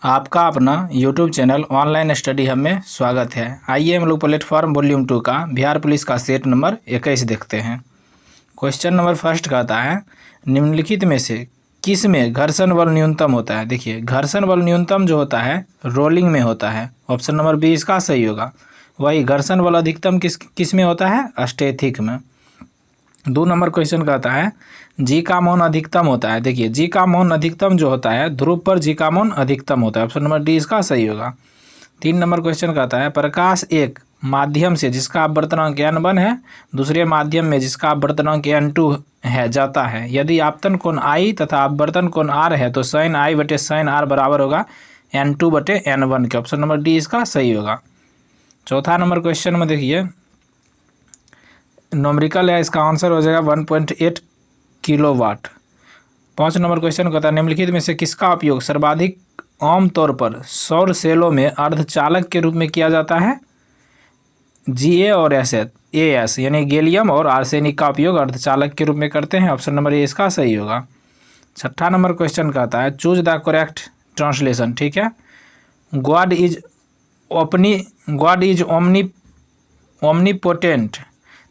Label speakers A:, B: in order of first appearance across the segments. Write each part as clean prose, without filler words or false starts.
A: आपका अपना YouTube channel online study hub में स्वागत है। आइए हम लोग प्लेटफॉर्म वॉल्यूम 2 का बिहार पुलिस का सेट नंबर 21 देखते हैं। क्वेश्चन नंबर फर्स्ट कहता है, निम्नलिखित में से किस में घर्षण बल न्यूनतम होता है। देखिए, घर्षण बल न्यूनतम जो होता है रोलिंग में होता है। ऑप्शन नंबर बी इसका सही होगा। वही घर्षण बल अधिकतम किस में होता है, स्टैटिक में। 2 नंबर क्वेश्चन कहता है, जी का मौन अधिकतम होता है। देखिए, जी का मौन अधिकतम जो होता है ध्रुव पर जी का मौन अधिकतम होता है। ऑप्शन नंबर डी इसका सही होगा। 3 नंबर क्वेश्चन कहता है, प्रकाश एक माध्यम से जिसका अपवर्तनांक n1 है दूसरे माध्यम में जिसका अपवर्तनांक n2 है जाता है, यदि आपतन कोण I तथा अपवर्तन कोण R है तो sin I बटे sin R बराबर होगा n2 बटे n1 के। ऑप्शन नंबर डी इसका सही होगा। चौथा नंबर क्वेश्चन में देखिए, नॉमरिकल है, इसका आंसर हो जाएगा 1.8 किलोवाट। 5 नंबर क्वेश्चन कहता है, निम्नलिखित में से किसका उपयोग सर्वाधिक आमतौर पर सौर सेलों में अर्धचालक के रूप में किया जाता है। Ga और As यानी गैलियम और आर्सेनिक का उपयोग अर्धचालक के रूप में करते हैं। ऑप्शन नंबर ए इसका सही होगा। 6ठा नंबर क्वेश्चन कहता है, चूज द करेक्ट ट्रांसलेशन। ठीक है, गॉड इज ओमनीपोटेंट,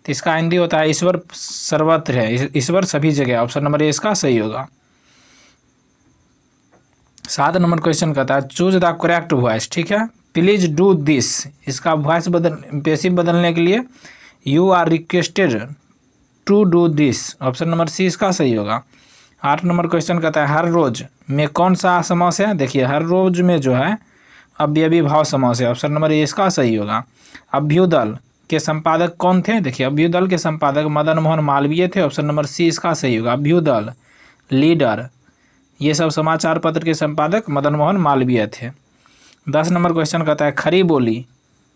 A: तो इसका हिंदी होता है ईश्वर सर्वत्र है, ईश्वर सभी जगह। ऑप्शन नंबर ए इसका सही होगा। 7 नंबर क्वेश्चन कहता है, चूज द करेक्ट वॉइस। ठीक है, प्लीज डू दिस, इसका वॉइस पैसिव बदलने के लिए you are requested to do this. Option number C इसका सही होगा। 8 नंबर क्वेश्चन कहता है, हर रोज में कौन सा समास है। देखिए, हर रोज में जो है अव्ययी भाव समास है। ऑप्शन नंबर ए इसका सही होगा। अभ्युदल के संपादक कौन थे। देखिए, अभ्युदल के संपादक मदन मोहन मालवीय थे। ऑप्शन नंबर सी इसका सही होगा। अभ्युदल, लीडर, ये सब समाचार पत्र के संपादक मदन मोहन मालवीय थे। 10 नंबर क्वेश्चन कहता है, खरी बोली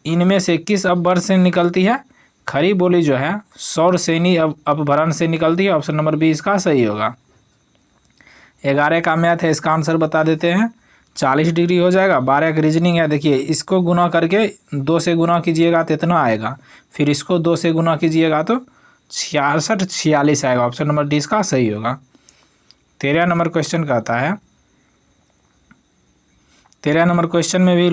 A: इनमें से किस अपभ्रंश से निकलती है। खरी बोली जो है सौर सेनी अपभ्रंश से निकलती है। ऑप्शन नंबर बी इसका सही होगा। 11 का मैथ है, इसका आंसर बता देते हैं। 40 डिग्री हो जाएगा। 12 का रीजनिंग है। देखिए, इसको गुना करके 2 से गुना कीजिएगा तो इतना आएगा, फिर इसको 2 से गुना कीजिएगा तो 66 46 आएगा। ऑप्शन नंबर डी इसका सही होगा। 13 नंबर क्वेश्चन कहता है, 13 नंबर क्वेश्चन में भी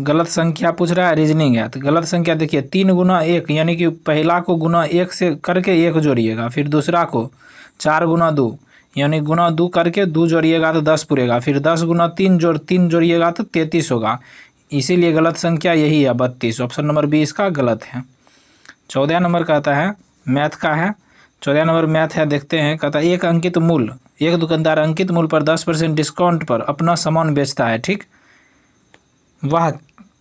A: गलत संख्या पूछ रहा है, रीजनिंग है। तो गलत संख्या देखिए, 3 गुना 1 यानी कि पहला को गुना 1 से करके 1 जोड़िएगा, फिर दूसरा को 4 गुना 2 यानी गुना 2 करके 2 जोड़िएगा तो 10 पूरेगा, फिर 10 गुना 3 जोड़िएगा तो 33 होगा। इसीलिए गलत संख्या यही है 32। ऑप्शन नंबर बी इसका गलत है। 14 नंबर कहता है, मैथ का है। 14 नंबर मैथ है, देखते हैं। कहता है, एक दुकानदार अंकित मूल्य पर 10% डिस्काउंट पर अपना सामान बेचता है। ठीक, वह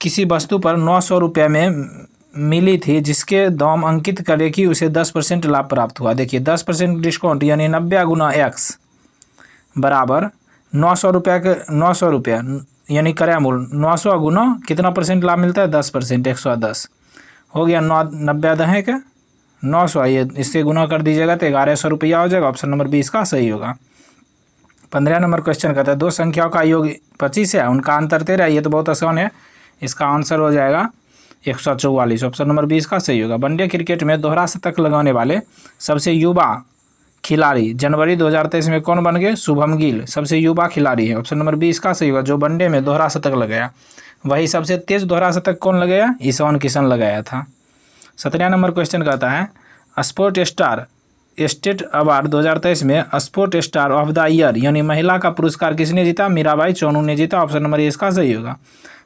A: किसी वस्तु पर 900 रुपये में मिली थी जिसके दाम अंकित करे कि उसे 10% लाभ प्राप्त हुआ। देखिए, 10% डिस्काउंट यानी 90 गुना x बराबर 900 रुपये यानी क्रय मूल्य 900 गुना कितना परसेंट लाभ मिलता है, 10%, 110 हो गया। 90 दहें के 900, ये इससे गुना कर दीजिएगा तो 1100 रुपया हो जाएगा। ऑप्शन नंबर बी इसका सही होगा। 15 नंबर क्वेश्चन कहता है, 2 संख्याओं का योग 25 है, उनका अंतर 13 है। ये तो बहुत आसान है, इसका आंसर हो जाएगा 144। ऑप्शन नंबर बी इसका सही होगा। वनडे क्रिकेट में दोहरा शतक लगाने वाले सबसे युवा खिलाड़ी जनवरी 2023 में कौन बन गए, शुभम गिल सबसे युवा खिलाड़ी है। ऑप्शन नंबर बी इसका सही होगा। जो वनडे में दोहरा शतक लगाया, वही सबसे तेज दोहरा शतक कौन लगाया, ईशान किशन लगाया था। 17 नंबर क्वेश्चन कहता है, स्पोर्ट स्टार स्टेट अवार्ड 2023 में sport star of the year यानी महिला का पुरस्कार किसने जीता, मीराबाई चानू ने जीता। ऑप्शन नंबर ए इसका सही होगा।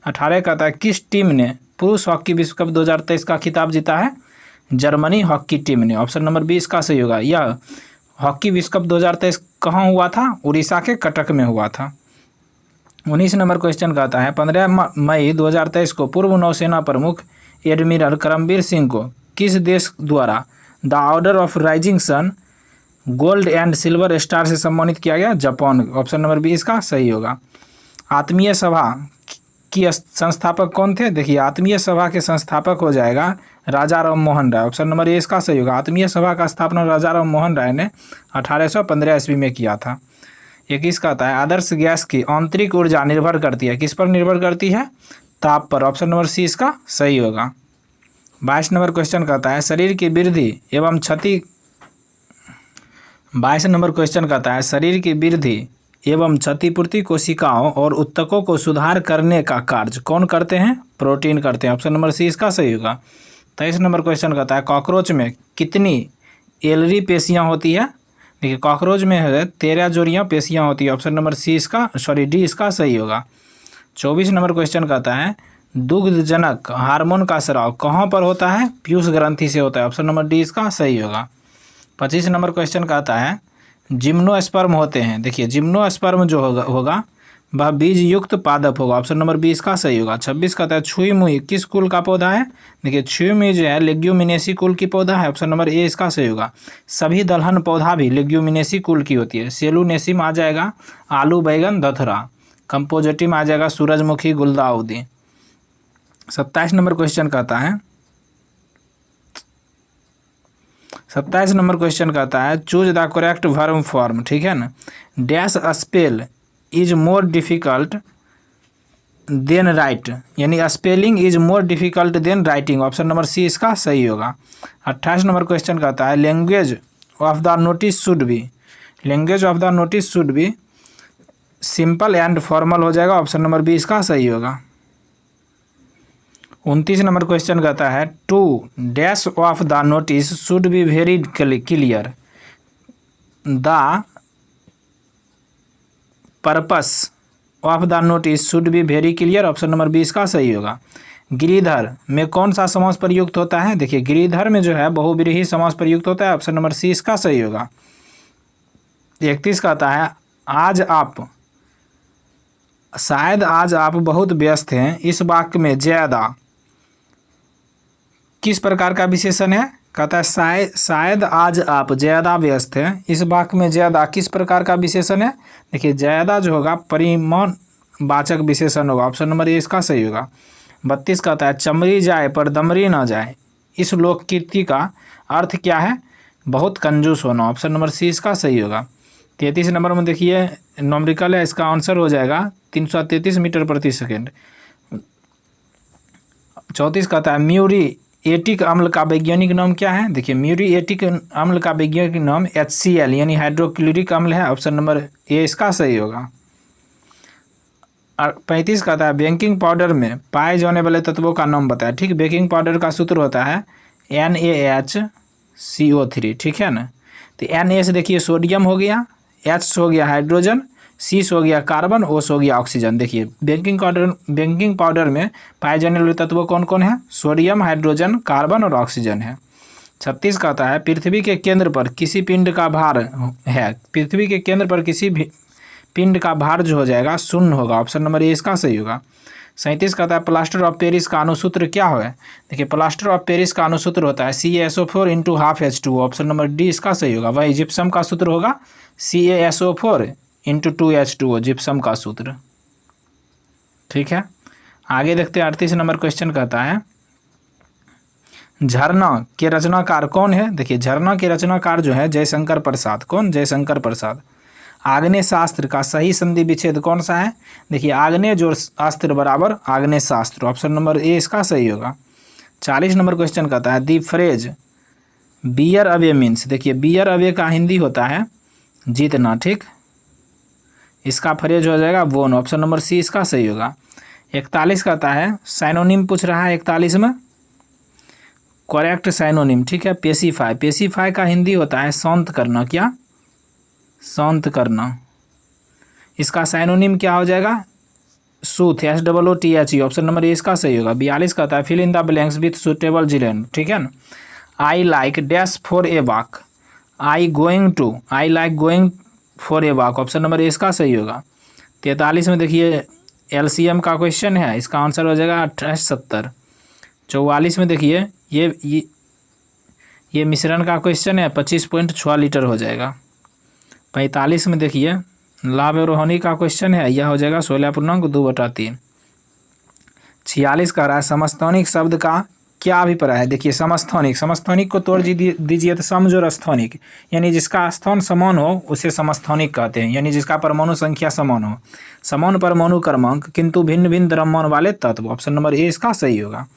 A: 18 कहता है, किस टीम ने पुरुष हॉकी विश्व कप 2023 का खिताब जीता है, जर्मनी हॉकी टीम ने। ऑप्शन नंबर बी इसका सही होगा। यह हॉकी विश्व कप 2023 कहाँ हुआ था, उड़ीसा के कटक में हुआ था। 19 नंबर क्वेश्चन कहता है, 15 मई 2023 को पूर्व नौसेना प्रमुख एडमिरल करमबीर सिंह को किस देश द्वारा the Order of Rising Sun Gold and Silver Star से सम्मानित किया गया, जापान। ऑप्शन नंबर बी इसका सही होगा। आत्मीय सभा की संस्थापक कौन थे। देखिए, आत्मीय सभा के संस्थापक हो जाएगा राजा Ram Mohan Roy. Option number A इसका सही होगा। आत्मीय सभा का स्थापना राजा राम मोहन राय ने 1815 ईस्वी में किया था। 21 कहता है, आदर्श गैस की आंतरिक ऊर्जा निर्भर करती है, किस पर निर्भर करती है, ताप पर। ऑप्शन नंबर सी इसका सही होगा। 22 नंबर क्वेश्चन कहता है, शरीर की वृद्धि एवं क्षति 22 नंबर क्वेश्चन कहता है, शरीर की वृद्धि एवं क्षतिपूर्ति कोशिकाओं और उत्तकों को सुधार करने का कार्य कौन करते हैं? प्रोटीन करते हैं। ऑप्शन नंबर सी इसका सही होगा। 23 नंबर क्वेश्चन कहता है कॉकरोच में कितनी एलरी पेशियां होती है? देखिए कॉकरोच में है 13 जोड़ियां पेशियां होती है। ऑप्शन नंबर डी इसका सही होगा। 24 नंबर क्वेश्चन कहता है दुग्धजनक हार्मोन का स्राव कहाँ पर होता है? पीयूष ग्रंथि से होता है। ऑप्शन नंबर डी इसका सही होगा। 25 नंबर क्वेश्चन कहता है जिम्नोस्पर्म होते हैं। देखिए जिम्नोस्पर्म जो होगा वह बीज युक्त पादप होगा। ऑप्शन नंबर बी इसका सही होगा। 26 कहता है छुई मुई किस कुल का पौधा है? देखिए छुई मुई जो है लेग्यूमिनेसी कुल की पौधा है। ऑप्शन नंबर ए इसका सही होगा। सभी दलहन पौधा भी लेग्यूमिनेसी कुल की होती है। सेलुनेसिम आ जाएगा आलू बैगन धथरा। कंपोजिटिम आ जाएगा सूरजमुखी गुलदाउदी। 27 नंबर क्वेश्चन कहता है 27 नंबर क्वेश्चन कहता है choose the correct verb form. ठीक है ना। Dash spell is more difficult than write, यानी spelling is more difficult than writing. Option number C इसका सही होगा। 28 नंबर क्वेश्चन कहता है language of the notice should be simple and formal हो जाएगा। ऑप्शन नंबर बी इसका सही होगा। 29 नंबर क्वेश्चन कहता है to dash of the notice should be very clear, the purpose of the notice should be very clear. Option number B इसका सही होगा। गिरिधर में कौन सा समास प्रयुक्त होता है? देखिए गिरिधर में जो है बहुव्रीहि समास प्रयुक्त होता है। ऑप्शन नंबर सी इसका सही होगा। 31 कहता है शायद आज आप बहुत व्यस्त हैं। इस वाक्य में ज्यादा किस प्रकार का विशेषण है? कहता है शायद आज आप ज़्यादा व्यस्त हैं। इस वाक्य में ज़्यादा किस प्रकार का विशेषण है? देखिए ज़्यादा जो होगा परिमाण वाचक विशेषण होगा। ऑप्शन नंबर ए इसका सही होगा। 32 कहता है चमड़ी जाए पर दमड़ी ना जाए, इस लोककृति का अर्थ क्या है? बहुत कंजूस होना। ऑप्शन नंबर सी इसका सही होगा। 33 नंबर में देखिए न्यूमेरिकल है, इसका आंसर हो जाएगा 333 मीटर प्रति सेकेंड। 34 कहता है म्यूरिएटिक अम्ल का वैज्ञानिक नाम क्या है? देखिए म्यूरिएटिक अम्ल का वैज्ञानिक नाम HCl यानी हाइड्रोक्लोरिक अम्ल है। ऑप्शन नंबर ए इसका सही होगा। 35 कहता है बेकिंग पाउडर में पाए जाने वाले तत्वों का नाम बताए। ठीक, बेकिंग पाउडर का सूत्र होता है NaHCO3। ठीक है ना। तो Na से देखिए सोडियम हो गया, H हो गया हाइड्रोजन, C हो गया कार्बन, O हो गया ऑक्सीजन। देखिए बेकिंग पाउडर में पाए जाने वाले तत्व कौन कौन है? सोडियम, हाइड्रोजन, कार्बन और ऑक्सीजन है। 36 कहता है पृथ्वी के केंद्र पर किसी पिंड का भार है। पृथ्वी के केंद्र पर किसी भी पिंड का भार जो हो जाएगा शून्य होगा। ऑप्शन नंबर ए इसका सही होगा। 37 कहता है प्लास्टर ऑफ पेरिस का अनुसूत्र क्या है? देखिए प्लास्टर ऑफ पेरिस का अनुसूत्र होता है CaSO4 × 12H2। Option number D इसका सही होगा। वही जिप्सम का सूत्र होगा CaSO4 × 2H2O, जिप्सम का सूत्र। ठीक है, आगे देखते हैं। 38 नंबर क्वेश्चन कहता है झरना के रचनाकार कौन है? देखिए झरना के रचनाकार जो है जयशंकर प्रसाद। कौन? जयशंकर प्रसाद। आग्नेय शास्त्र का सही संधि विच्छेद कौन सा है? देखिए आग्नेय जोड़ अस्त्र बराबर आग्नेय शास्त्र। ऑप्शन नंबर ए इसका सही होगा। 40 नंबर क्वेश्चन कहता है दी फ्रेज बियर अवे मीन्स। देखिए बियर अवे का हिंदी होता है जीतना। ठीक, इसका फ्रेज हो जाएगा वोन। ऑप्शन नंबर सी इसका सही होगा। 41 कहता है साइनोनिम पूछ रहा है 41 में, करेक्ट साइनोनिम। ठीक है, पेसिफाई। पेसिफाई का हिंदी होता है शांत करना। क्या? शांत करना। इसका साइनोनिम क्या हो जाएगा? Soothe, SOOTHE। Option number A इसका सही होगा। 42 कहता है fill in the blanks with suitable जिलेन। ठीक है ना। I like dash for a walk, I like going for a walk. Option number A इसका सही होगा। 43 में देखिए LCM का क्वेश्चन है, इसका आंसर हो जाएगा 28 70। 44 में देखिए ये मिश्रण का क्वेश्चन है, 25.6 लीटर हो जाएगा। 45 में देखिए लाभ और हानि का क्वेश्चन है, यह हो जाएगा 16.2/3। 46 कह रहा है समस्थानिक शब्द का क्या अभिप्राय है? देखिए समस्थानिक को तोड़ दीजिए तो समजोड़ स्थानिक, यानी जिसका स्थान समान हो उसे समस्थानिक कहते हैं, यानी जिसका परमाणु संख्या समान हो। समान परमाणु क्रमांक किंतु भिन्न भिन्न द्रव्यमान वाले तत्व। ऑप्शन नंबर ए इसका सही होगा।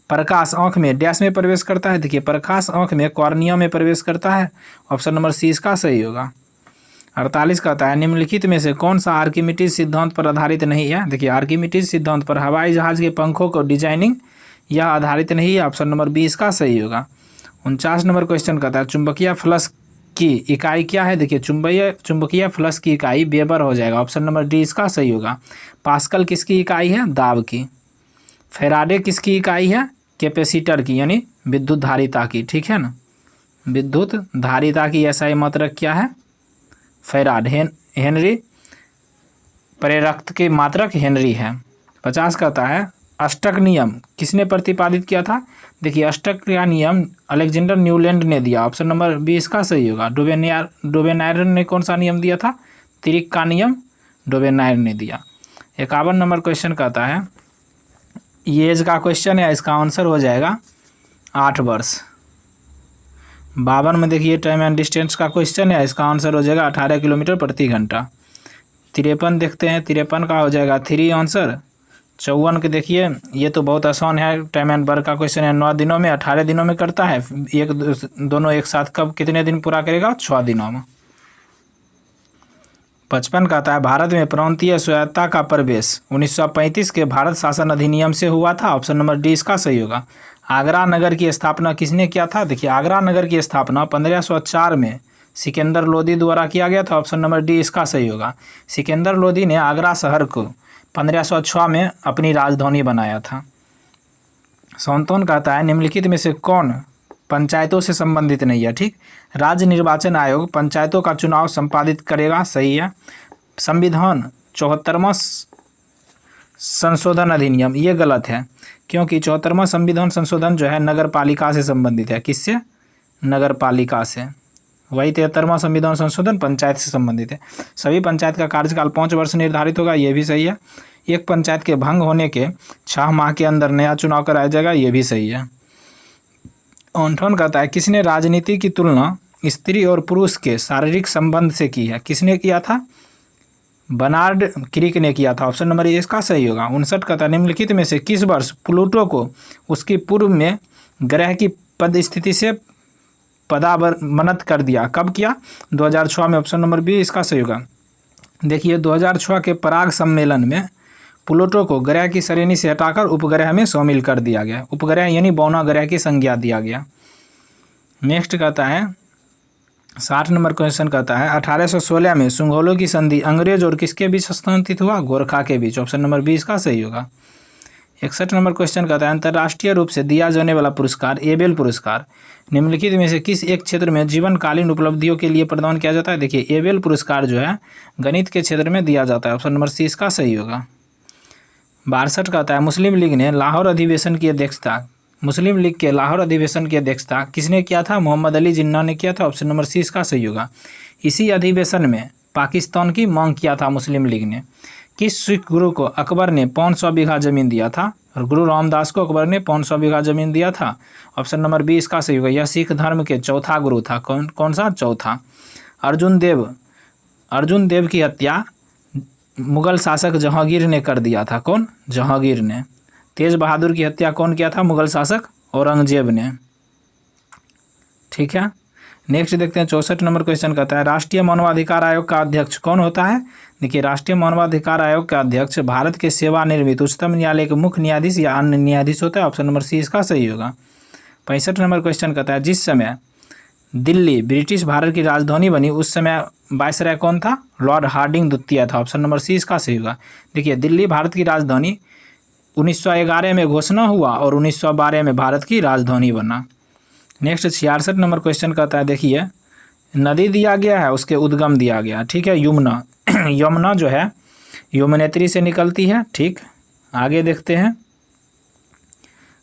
A: प्रकाश आँख में डैश में प्रवेश करता है। देखिए प्रकाश आँख में कॉर्निया में प्रवेश करता है। ऑप्शन नंबर सी इसका सही होगा। 48 कहता है निम्नलिखित में से कौन सा आर्किमिडीज सिद्धांत पर आधारित नहीं है। देखिए आर्किमिडीज सिद्धांत पर हवाई जहाज के पंखों को डिजाइनिंग यह आधारित नहीं है। ऑप्शन नंबर 20 का सही होगा। 49 नंबर क्वेश्चन कहता है चुंबकीय फ्लक्स की इकाई क्या है। देखिए चुंबकीय फ्लक्स की इकाई वेबर हो जाएगा। ऑप्शन नंबर डी इसका सही होगा। पास्कल किसकी इकाई है, दाब की। फैराडे किसकी इकाई है, कैपेसिटर की यानी विद्युत धारिता की, ठीक है ना। विद्युत धारिता की एसआई मात्रक क्या है, फैराड। हेनरी प्रेरकत्व के मात्रक हेनरी है। 50 कहता है अष्टक नियम किसने प्रतिपादित किया था। देखिए अष्टक का नियम अलेक्जेंडर न्यूलैंड ने दिया। ऑप्शन नंबर 20 का सही होगा। डोबेनायर ने कौन सा नियम दिया था, तिरिक का नियम डोबेनायर ने दिया। 51 नंबर क्वेश्चन कहता है ये एज का क्वेश्चन है, इसका आंसर हो जाएगा 8 वर्ष। 52 में देखिए टाइम एंड डिस्टेंस का क्वेश्चन है, इसका आंसर हो जाएगा 18 किलोमीटर प्रति घंटा। 53 देखते हैं, 53 का हो जाएगा 3 आंसर। 54 के देखिए ये तो बहुत आसान है, टाइम एंड वर्क का क्वेश्चन है। 9 दिनों में 18 दिनों में करता है, दोनों एक साथ कब कितने दिन पूरा करेगा, 6 दिनों में। 55 कहता है भारत में प्रांतीय स्वायत्तता का प्रवेश 1935 के भारत शासन अधिनियम से हुआ था। ऑप्शन नंबर डी इसका सही होगा। आगरा नगर की स्थापना किसने किया था। देखिए आगरा नगर की स्थापना 1504 में सिकंदर लोदी द्वारा किया गया था। ऑप्शन नंबर डी इसका सही होगा। सिकंदर लोदी ने आगरा शहर को 1506 में अपनी राजधानी बनाया था। 57 कहता है निम्नलिखित में से कौन पंचायतों से संबंधित नहीं है। ठीक, राज्य निर्वाचन आयोग पंचायतों का चुनाव संपादित करेगा, सही है। संविधान 74वां संशोधन अधिनियम ये गलत है, क्योंकि 74वां संविधान संशोधन जो है नगर पालिका से संबंधित है। किससे, नगर पालिका से। वही 73वां संविधान संशोधन पंचायत से संबंधित है। सभी पंचायत का कार्यकाल 5 वर्ष निर्धारित होगा, ये भी सही है। एक पंचायत के भंग होने के 6 माह के अंदर नया चुनाव कराया जाएगा, ये भी सही है। 58 कहता है किसने राजनीति की तुलना स्त्री और पुरुष के शारीरिक संबंध से की है। किसने किया था, बर्नार्ड क्रिक ने किया था। ऑप्शन नंबर इसका सही होगा। 59 कहता है निम्नलिखित में से किस वर्ष प्लूटो को उसकी पूर्व में ग्रह की पद स्थिति से पदावनत कर दिया, कब किया, 2006 में। ऑप्शन नंबर बी इसका सही होगा। देखिए 2006 के पराग सम्मेलन में प्लूटो को ग्रह की श्रेणी से हटाकर उपग्रह में शामिल कर दिया गया। उपग्रह यानी बौना ग्रह की संज्ञा दिया गया। नेक्स्ट कहता है 60 नंबर क्वेश्चन कहता है 1816 में सुंगोलो की संधि अंग्रेज और किसके बीच हस्तांतरित हुआ, गोरखा के बीच। ऑप्शन नंबर 20 का सही होगा। 61 नंबर क्वेश्चन कहता है अंतर्राष्ट्रीय रूप से दिया जाने वाला पुरस्कार एबेल पुरस्कार निम्नलिखित में से किस एक क्षेत्र में जीवनकालीन उपलब्धियों के लिए प्रदान किया जाता है। देखिए एबेल पुरस्कार जो है गणित के क्षेत्र में दिया जाता है। ऑप्शन नंबर सी इसका सही होगा। 62 कहता है मुस्लिम लीग ने लाहौर अधिवेशन की अध्यक्षता, मुस्लिम लीग के लाहौर अधिवेशन की अध्यक्षता किसने किया था, मोहम्मद अली जिन्ना ने किया था। ऑप्शन नंबर सी इसका सही होगा। इसी अधिवेशन में पाकिस्तान की मांग किया था मुस्लिम लीग ने। किस सिख गुरु को अकबर ने 500 बीघा जमीन दिया था, और गुरु रामदास को अकबर ने 500 बीघा जमीन दिया था। ऑप्शन नंबर बी इसका सही होगा। यह सिख धर्म के चौथा गुरु था। कौन सा, चौथा। अर्जुन देव की हत्या मुगल शासक जहांगीर ने कर दिया था। कौन, जहांगीर ने। तेज बहादुर की हत्या कौन किया था, मुगल शासक औरंगजेब ने। ठीक है, नेक्स्ट देखते हैं 64 नंबर क्वेश्चन कहता है राष्ट्रीय मानवाधिकार आयोग का अध्यक्ष कौन होता है। देखिए राष्ट्रीय मानवाधिकार आयोग का अध्यक्ष भारत के सेवानिवृत्त उच्चतम न्यायालय के मुख्य न्यायाधीश या अन्य न्यायाधीश होता है। ऑप्शन नंबर सी इसका सही होगा। 65 नंबर क्वेश्चन कहता है जिस समय दिल्ली ब्रिटिश भारत की राजधानी बनी उस समय वायसराय कौन था, लॉर्ड हार्डिंग द्वितीय था। ऑप्शन नंबर सी इसका सही होगा। देखिए दिल्ली भारत की राजधानी 1911 में घोषणा हुआ और 1912 में भारत की राजधानी बना। नेक्स्ट 66 नंबर क्वेश्चन कहता है देखिए नदी दिया गया है, उसके उद्गम दिया गया। ठीक है, यमुना यमुना जो है यमुनेत्री से निकलती है। ठीक, आगे देखते हैं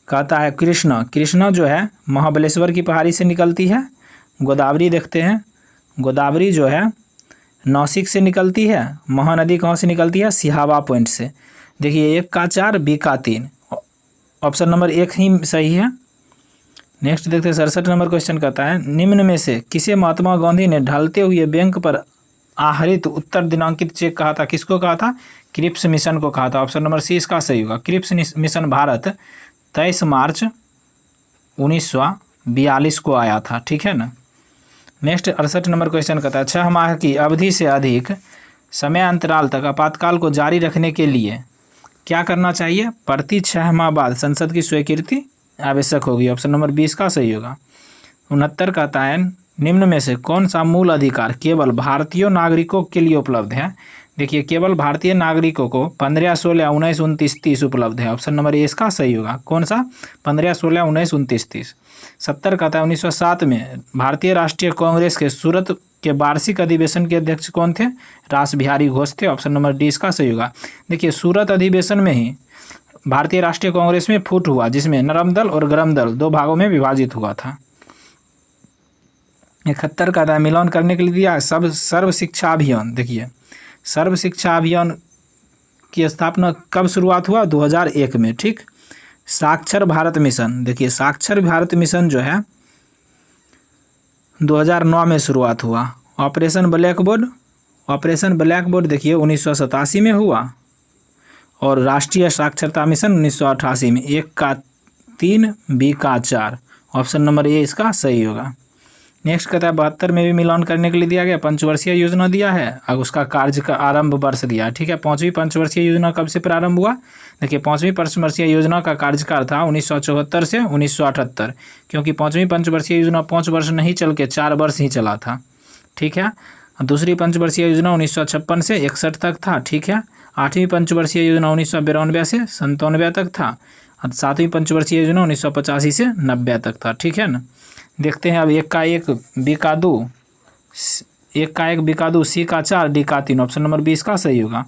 A: कहता है कृष्णा जो है महाबलेश्वर की पहाड़ी से निकलती है। गोदावरी देखते हैं, गोदावरी जो है नासिक से निकलती है। महानदी कहाँ से निकलती है, सिहावा पॉइंट से। देखिए 1 का 4 बी का 3, ऑप्शन नंबर 1 ही सही है। नेक्स्ट देखते हैं 67 नंबर क्वेश्चन कहता है निम्न में से किसे महात्मा गांधी ने ढलते हुए बैंक पर आहरित उत्तर दिनांकित चेक कहा था, किसको कहा था, क्रिप्स मिशन को कहा था। ऑप्शन नंबर सी इसका सही होगा। क्रिप्स मिशन भारत 23 मार्च 1942 को आया था। ठीक है ना। नेक्स्ट 68 नंबर क्वेश्चन कहता है 6 माह की अवधि से अधिक समय अंतराल तक आपातकाल को जारी रखने के लिए क्या करना चाहिए? प्रति 6 माह बाद संसद की स्वीकृति आवश्यक होगी। ऑप्शन नंबर 20 का सही होगा। 69 कहता है निम्न में से कौन सा मूल अधिकार केवल भारतीय नागरिकों के लिए उपलब्ध है? देखिए केवल भारतीय नागरिकों को 15, 16, 19, 29, 30 उपलब्ध है। ऑप्शन नंबर ए इसका सही होगा। कौन सा? 15, 16, 19, 29, 30। 70 कहता है 1907 में भारतीय राष्ट्रीय कांग्रेस के सूरत के वार्षिक अधिवेशन के अध्यक्ष कौन थे? रास बिहारी घोष थे। ऑप्शन नंबर डी इसका सही होगा। देखिए सूरत अधिवेशन में ही भारतीय राष्ट्रीय कांग्रेस में फूट हुआ, जिसमें नरम दल और गरम दल 2 भागों में विभाजित हुआ था। 71 का था मिलान करने के लिए दिया सर्व शिक्षा अभियान। देखिए सर्व शिक्षा अभियान की स्थापना कब शुरुआत हुआ? 2001 में। ठीक। साक्षर भारत मिशन, देखिए साक्षर भारत मिशन जो है 2009 में शुरुआत हुआ। ऑपरेशन ब्लैक बोर्ड देखिए 1987 में हुआ और राष्ट्रीय साक्षरता मिशन 1988 में। 1 का 3, बी का 4। ऑप्शन नंबर ए इसका सही होगा। नेक्स्ट कहता है 72 में भी मिलान करने के लिए दिया गया पंचवर्षीय योजना दिया है और उसका कार्य का आरंभ वर्ष दिया। ठीक है। 5वीं पंचवर्षीय योजना कब से प्रारंभ हुआ? देखिए 5वीं पंचवर्षीय योजना का कार्यकाल था 1974 से 1978, क्योंकि 5वीं पंचवर्षीय योजना 5 वर्ष नहीं चल के 4 वर्ष ही चला था। ठीक है। दूसरी पंचवर्षीय योजना 1956 से 61 तक था। ठीक है। 8वीं पंचवर्षीय योजना 1992 से 97 तक था और 7वीं पंचवर्षीय योजना 1985 से 90 तक था। ठीक है ना। देखते हैं अब 1 का 1, बी का 2, 1 का 1, बी का 2, सी का 4, डी का 3। ऑप्शन नंबर 20 का सही होगा।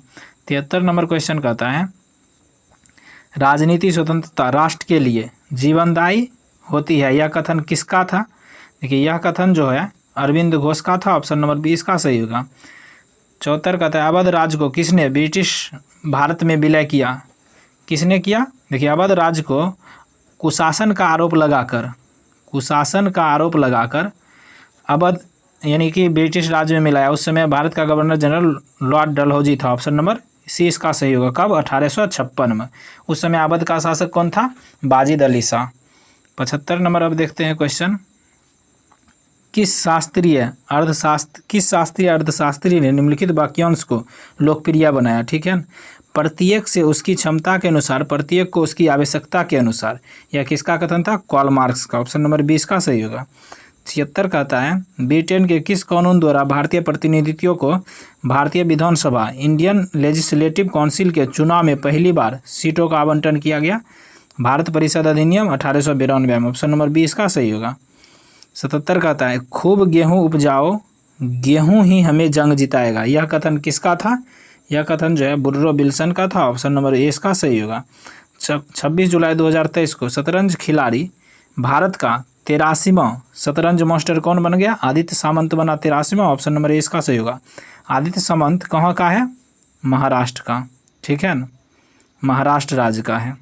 A: 73 नंबर क्वेश्चन कहता है राजनीति स्वतंत्रता राष्ट्र के लिए जीवनदायी होती है, यह कथन किसका था? देखिए यह कथन जो है अरविंद घोष का था। ऑप्शन नंबर 20 का सही होगा। 74 कहता है अवध राज्य को किसने ब्रिटिश भारत में विलय किया? किसने किया? देखिए अवध राज्य को कुशासन का आरोप लगाकर अवध यानी कि ब्रिटिश राज्य में मिलाया। उस समय भारत का गवर्नर जनरल लॉर्ड डलहौजी था। ऑप्शन नंबर सी इसका सही होगा। कब? 1856 में। उस समय अवध का शासक कौन था? बाजिद अली शाह। 75 नंबर अब देखते हैं क्वेश्चन किस शास्त्रीय अर्थशास्त्री ने निम्नलिखित वाक्यांश को लोकप्रिय बनाया? ठीक है। प्रत्येक से उसकी क्षमता के अनुसार, प्रत्येक को उसकी आवश्यकता के अनुसार। यह किसका कथन था? कार्ल मार्क्स का। ऑप्शन नंबर 20 का सही होगा। 76 कहता है ब्रिटेन के किस कानून द्वारा भारतीय प्रतिनिधियों को भारतीय विधानसभा इंडियन लेजिस्लेटिव काउंसिल के चुनाव में पहली बार सीटों का आवंटन किया गया? भारत परिषद अधिनियम 1892 में। ऑप्शन नंबर 20 का सही होगा। 77 कहता है खूब गेहूँ उपजाओ, गेहूँ ही हमें जंग जिताएगा। यह कथन किसका था? यह कथन जो है वुडरो विल्सन का था। ऑप्शन नंबर ए इसका सही होगा। 26 जुलाई 2023 को शतरंज खिलाड़ी भारत का 83वां शतरंज मास्टर कौन बन गया? आदित्य सामंत बना 83वां। ऑप्शन नंबर ए इसका सही होगा। आदित्य सामंत कहाँ का है? महाराष्ट्र का। ठीक है ना, महाराष्ट्र राज्य का है।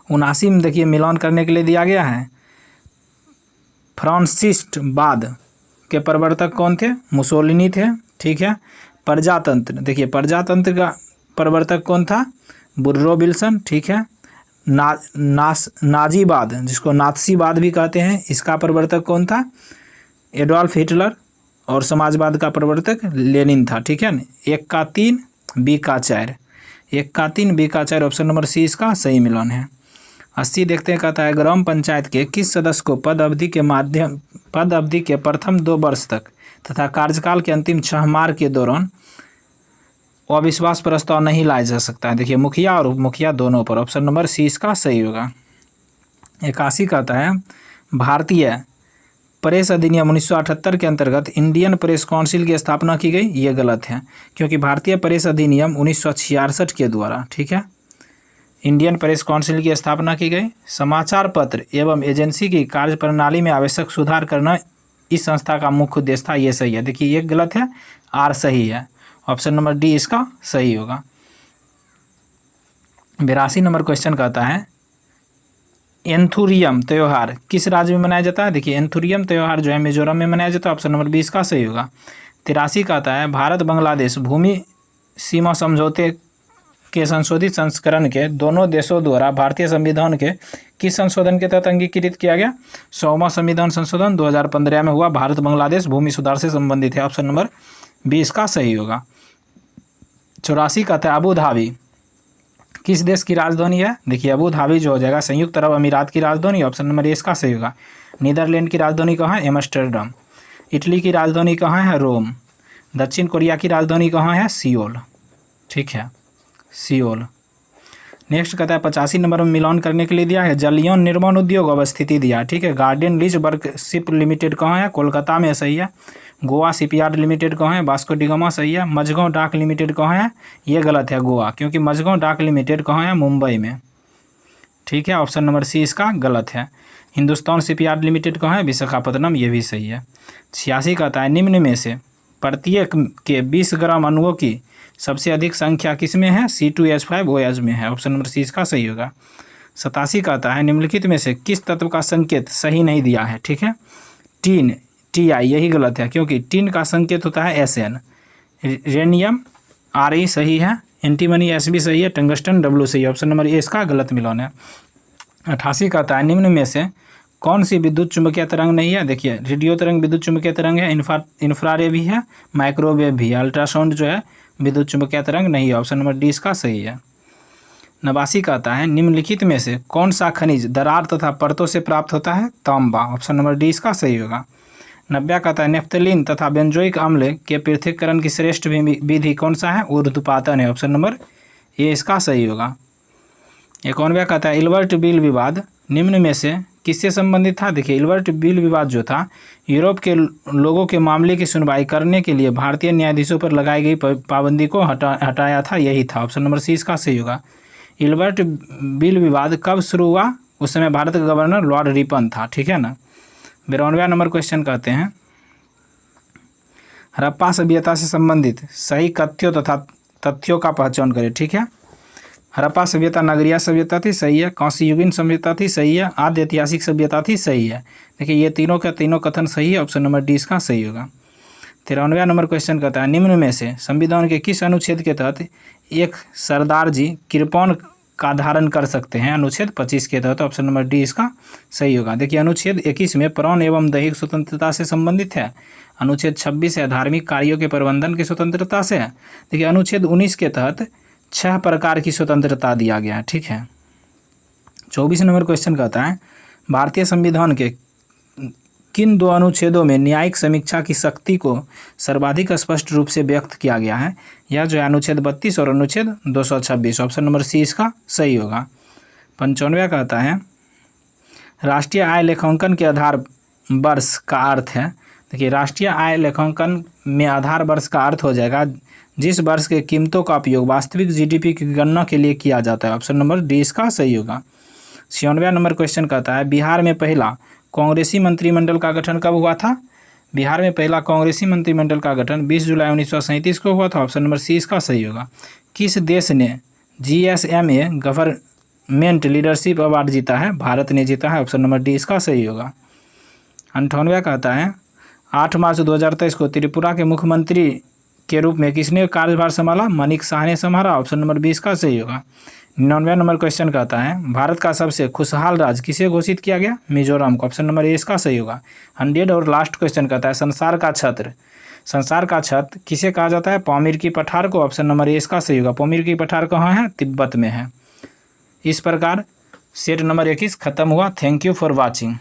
A: 79 में देखिए मिलान करने के लिए दिया गया है फ्रांसिस्ट बाद के प्रवर्तक कौन थे? मुसोलिनी थे। ठीक है। प्रजातंत्र, देखिए प्रजातंत्र का प्रवर्तक कौन था? Woodrow Wilson. ठीक है। नाजीवाद, जिसको नात्सीवाद भी कहते हैं, इसका प्रवर्तक कौन था? Adolf Hitler. और समाजवाद का प्रवर्तक लेनिन था। ठीक है ना। 1 का 3, बी का 4। 1 का 3, बी का 4। ऑप्शन नंबर सी इसका सही मिलान है। 80 देखते हैं कहता है ग्राम पंचायत के किस सदस्य को पद अवधि के प्रथम 2 वर्ष तक तथा कार्यकाल के अंतिम 6 माह के दौरान अविश्वास प्रस्ताव नहीं लाया जा सकता है? देखिए मुखिया और उप मुखिया दोनों पर। ऑप्शन नंबर सी इसका सही होगा। 81 कहता है भारतीय प्रेस अधिनियम 1978 के अंतर्गत इंडियन प्रेस काउंसिल की स्थापना की गई। ये गलत है, क्योंकि भारतीय प्रेस अधिनियम 1966 के द्वारा, ठीक है, इंडियन प्रेस काउंसिल की स्थापना की गई। समाचार पत्र एवं एजेंसी की कार्यप्रणाली में आवश्यक सुधार करना इस संस्था का मुख्य उद्देश्य था। ये सही है। देखिए ये गलत है, आर सही है। ऑप्शन नंबर डी इसका सही होगा। 82 नंबर क्वेश्चन कहता है एंथुरियम त्यौहार किस राज्य में मनाया जाता है? देखिए एंथुरियम त्यौहार जो है मिजोरम में मनाया जाता है। ऑप्शन नंबर 20 का सही होगा। 83 कहता है भारत बांग्लादेश भूमि सीमा समझौते के संशोधित संस्करण के दोनों देशों द्वारा भारतीय संविधान के किस संशोधन के तहत अंगीकृत किया गया? 100वां संविधान संशोधन 2015 में हुआ। भारत बांग्लादेश भूमि सुधार से संबंधित है। ऑप्शन नंबर 20 का सही होगा। 84 कहता है अबू धाबी किस देश की राजधानी है? देखिए अबू धाबी जो हो जाएगा संयुक्त अरब अमीरात की राजधानी। ऑप्शन नंबर 20 का सही होगा। नीदरलैंड की राजधानी कहाँ है? एम्स्टर्डम। इटली की राजधानी कहाँ है? रोम। दक्षिण कोरिया की राजधानी कहाँ है? सियोल। ठीक है, सियोल। नेक्स्ट कहता है 85 नंबर में मिलान करने के लिए दिया है जलयौन निर्माण उद्योग अवस्थिति दिया है। ठीक है, गार्डन लीज वर्कशिप लिमिटेड कहाँ है? कोलकाता में, सही है। गोवा शिपयार्ड लिमिटेड कहाँ है? वास्को डिगामा, सही है। मझगांव डाक लिमिटेड कहाँ है? ये गलत है, गोवा, क्योंकि मझगांव डाक लिमिटेड कहाँ है? मुंबई में। ठीक है, ऑप्शन नंबर सी इसका गलत है। हिंदुस्तान शिपयार्ड लिमिटेड कहाँ है? विशाखापत्तनम, ये भी सही है। 86 कहता है निम्न में से प्रत्येक के 20 ग्राम अणुओं की सबसे अधिक संख्या किसमें है? C2H5OH में है। ऑप्शन नंबर सी इसका सही होगा। 87 कहता है निम्नलिखित में से किस तत्व का संकेत सही नहीं दिया है? ठीक है, टीन TI, यही गलत है क्योंकि टीन का संकेत होता है SN। रेनियम RE सही है। एंटीमनी SB सही है। टंगस्टन W सही है। ऑप्शन नंबर ए इसका गलत मिलान है। 88 कहता है निम्न में से कौन सी विद्युत चुम्बकीय तरंग नहीं है? देखिए रेडियो तरंग विद्युत चुम्बकीय तरंग है, इंफ्रारेड भी है, माइक्रोवेव भी है, अल्ट्रासाउंड जो है विद्युत चुम्बकीय तरंग नहीं है। ऑप्शन नंबर डी इसका सही है। 89 कहता है निम्नलिखित में से कौन सा खनिज दरार तथा परतों से प्राप्त होता है? तांबा। ऑप्शन नंबर डी इसका सही होगा। 90 कहता है नेफ्थलीन तथा बेंजोइक अम्ल के पृथक्करण की श्रेष्ठ विधि कौन सा है? ऊर्ध्वपातन है। ऑप्शन नंबर ए इसका सही होगा। 91 कहता है इल्बर्ट बिल विवाद निम्न में से किससे संबंधित था? देखिए इल्बर्ट बिल विवाद जो था यूरोप के लोगों के मामले की सुनवाई करने के लिए भारतीय न्यायाधीशों पर लगाई गई पाबंदी को हटाया था, यही था। ऑप्शन नंबर सी इसका सही होगा। इल्बर्ट बिल विवाद कब शुरू हुआ? उस समय भारत का गवर्नर लॉर्ड रिपन था। ठीक है ना। 92 नंबर क्वेश्चन कहते हैं हड़प्पा सभ्यता से संबंधित सही कथ्यों तथा तथ्यों का पहचान करें। ठीक है, हड़प्पा सभ्यता नगरीय सभ्यता थी, सही है। कांस्ययुगीन सभ्यता थी, सही है। आद्य ऐतिहासिक सभ्यता थी, सही है। देखिए ये तीनों का तीनों कथन सही है। ऑप्शन नंबर डी इसका सही होगा। 93 नंबर क्वेश्चन कहता है निम्न में से संविधान के किस अनुच्छेद के तहत एक सरदार जी कृपाण का धारण कर सकते हैं? अनुच्छेद 25 के तहत। ऑप्शन नंबर डी इसका सही होगा। देखिए अनुच्छेद 21 में प्राण एवं दैहिक स्वतंत्रता से संबंधित है। अनुच्छेद 26 है धार्मिक कार्यों के प्रबंधन की स्वतंत्रता से है। देखिए अनुच्छेद 19 के तहत 6 प्रकार की स्वतंत्रता दिया गया है। ठीक है। 24 नंबर क्वेश्चन कहता है भारतीय संविधान के किन दो अनुच्छेदों में न्यायिक समीक्षा की शक्ति को सर्वाधिक स्पष्ट रूप से व्यक्त किया गया है? यह जो है अनुच्छेद 32 और अनुच्छेद 226। ऑप्शन नंबर सी इसका सही होगा। 95 कहता है राष्ट्रीय आय लेखांकन के आधार वर्ष का अर्थ है। देखिए राष्ट्रीय आय लेखांकन में आधार वर्ष का अर्थ हो जाएगा जिस वर्ष के कीमतों का उपयोग वास्तविक GDP की गणना के लिए किया जाता है। ऑप्शन नंबर डी इसका सही होगा। 96 नंबर क्वेश्चन कहता है बिहार में पहला कांग्रेसी मंत्रिमंडल का गठन कब हुआ था? बिहार में पहला कांग्रेसी मंत्रिमंडल का गठन 20 जुलाई 1937 को हुआ था। ऑप्शन नंबर सी इसका सही होगा। किस देश ने GSMA गवर्नमेंट लीडरशिप अवार्ड जीता है? भारत ने जीता है। ऑप्शन नंबर डी इसका सही होगा। 98 कहता है 8 मार्च 2023 को त्रिपुरा के मुख्यमंत्री के रूप में किसने कार्यभार संभाला? मानिक शाह ने संभाला। ऑप्शन नंबर 20 का सही होगा। 99 नंबर क्वेश्चन कहता है भारत का सबसे खुशहाल राज्य किसे घोषित किया गया? मिजोरम को। ऑप्शन नंबर ए इसका सही होगा। 100 और लास्ट क्वेश्चन कहता है संसार का छत्र किसे कहा जाता है? पामीर की पठार को। ऑप्शन नंबर ए इसका सही होगा। पामीर की पठार कहाँ है? तिब्बत में है। इस प्रकार सेट नंबर 21 खत्म हुआ। Thank you for watching.